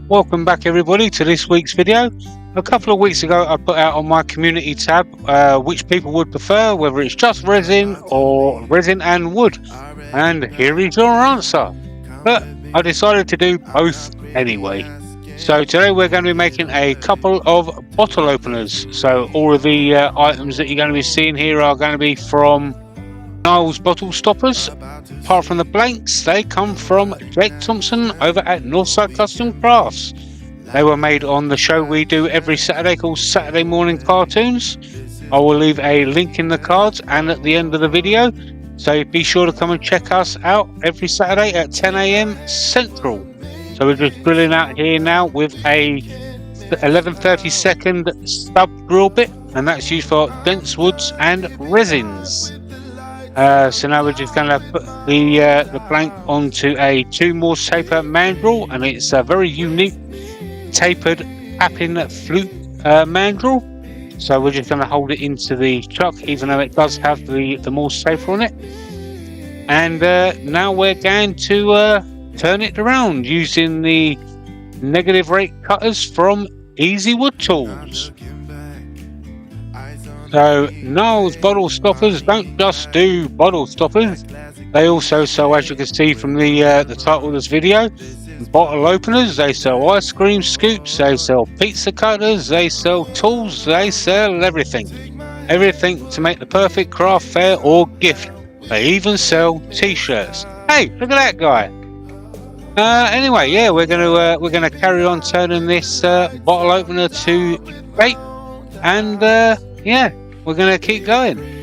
Welcome back everybody to this week's video. A couple of weeks ago I put out on my community tab which people would prefer, whether it's just resin or resin and wood, and here is your answer. But I decided to do both anyway. So today we're going to be making a couple of bottle openers. So all of the items that you're going to be seeing here are going to be from Niles Bottle Stoppers. Apart from the blanks, they come from Jake Thompson over at Northside Custom Crafts. They were made on the show we do every Saturday called Saturday Morning Cartoons. I will leave a link in the cards and at the end of the video, so be sure to come and check us out every Saturday at 10 AM Central. So we're just drilling out here now with a 11/32 stub drill bit, and that's used for dense woods and resins. So now we're just going to put the blank onto a 2 Morse taper mandrel, and it's a very unique tapered tapping flute mandrel. So we're just going to hold it into the chuck, even though it does have the Morse taper on it. And now we're going to turn it around using the negative rake cutters from Easy Wood Tools. So Niles Bottle Stoppers don't just do bottle stoppers, they also sell, as you can see from the title of this video, bottle openers. They sell ice cream scoops, they sell pizza cutters, they sell tools, they sell everything to make the perfect craft fair or gift. They even sell t-shirts. Hey, look at that guy. Anyway, yeah, we're gonna carry on turning this bottle opener to Rake, and yeah, we're going to keep going.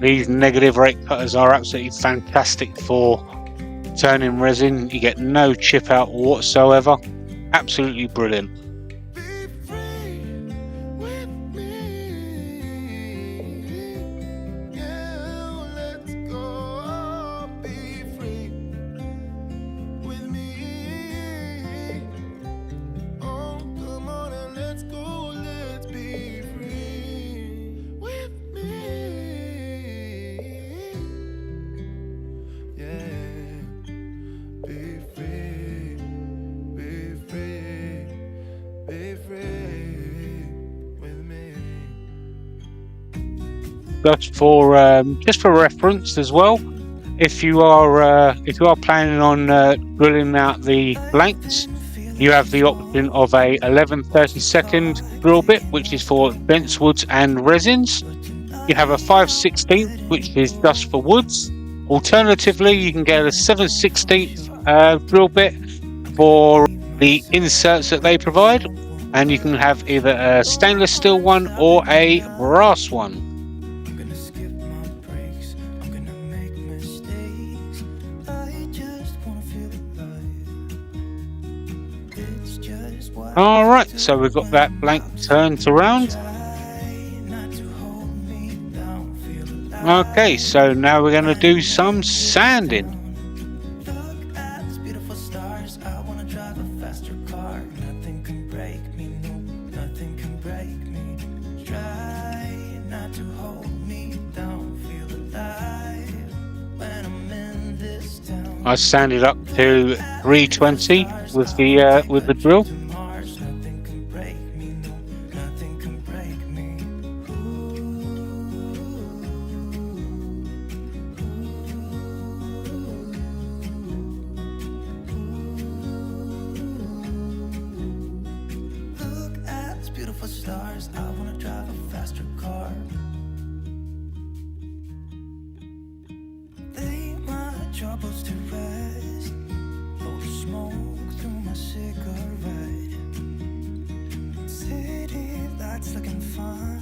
These negative rake cutters are absolutely fantastic for turning resin. You get no chip out whatsoever. Absolutely brilliant. Just for reference as well, if you are planning on drilling out the blanks, you have the option of a 11/32 drill bit, which is for dense woods and resins. You have a 5/16, which is just for woods. Alternatively, you can get a 7/16 drill bit for the inserts that they provide, and you can have either a stainless steel one or a brass one. Alright, so we've got that blank turned around. Okay, so now we're going to do some sanding. I sanded up to 320 with the drill. Troubles to rest, blow the smoke through my cigarette. City lights looking fine,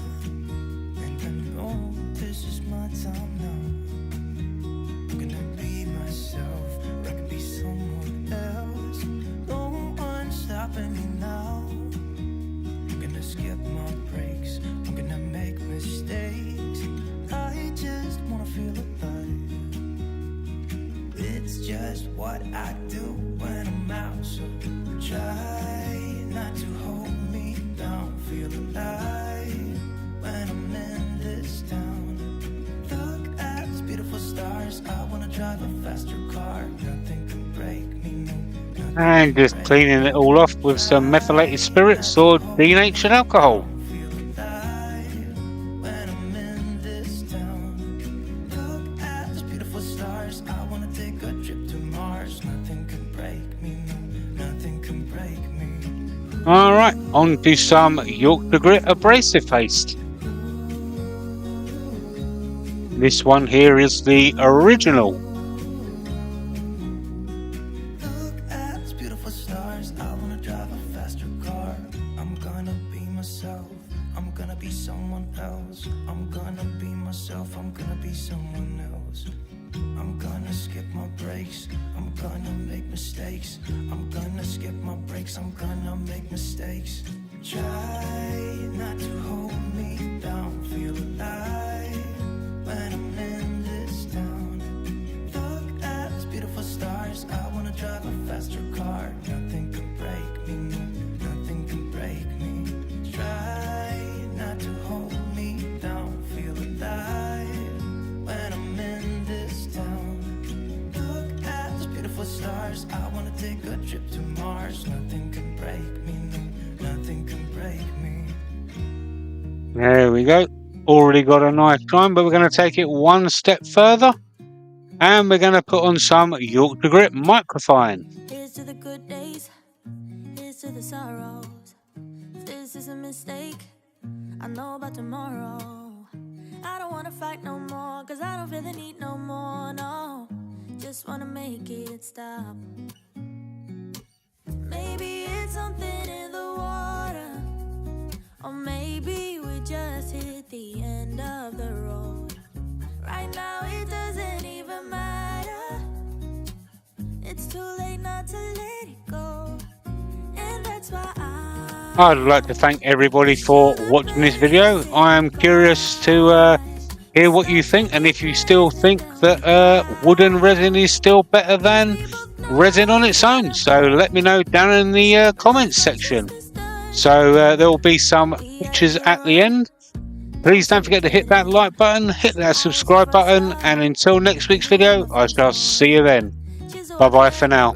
and I know this is my time now. I'm gonna be myself, I can be someone else. No one's stopping me now. I'm gonna skip my breaks, I'm gonna make what I do when I'm out. So try not to hold me down. Feel alive when I'm in this town. Look at these beautiful stars. I wanna drive a faster car. Nothing can break me. No, And just cleaning it all off with some methylated spirits or denatured alcohol. Alright, on to some Yorkshire Grit abrasive paste. This one here is the original. I'm gonna be someone else. I'm gonna be myself. I'm gonna be someone else. I'm gonna skip my breaks. I'm gonna make mistakes. I'm gonna skip my breaks. I'm gonna make mistakes. Try not to hold me down. Feel alive when I'm in this town. Look at these beautiful stars. I wanna drive a faster car. Nothing can break me. No, nothing can break me. Try not to hold me down. Feel alive when I'm in this town. Look at these beautiful stars. I wanna take a trip to Mars. Nothing can break me. No, nothing can break me. There we go. Already got a nice time, but we're going to take it one step further. And we're going to put on some Yorkshire Grit Microfine. Here's to the good days, here's to the sorrows. If this is a mistake, I know about tomorrow. I don't wanna fight no more, cause I don't feel the need no more, no. Just wanna make it stop. Maybe it's something in the water, or maybe we just hit the end of the road. Right now it doesn't even matter. It's too late not to let it go. And that's why I'd like to thank everybody for watching this video. I am curious to hear what you think, and if you still think that wooden resin is still better than resin on its own. So let me know down in the comments section. So there will be some pictures at the end. Please don't forget to hit that like button, hit that subscribe button, and until next week's video, I shall see you then. Bye bye for now.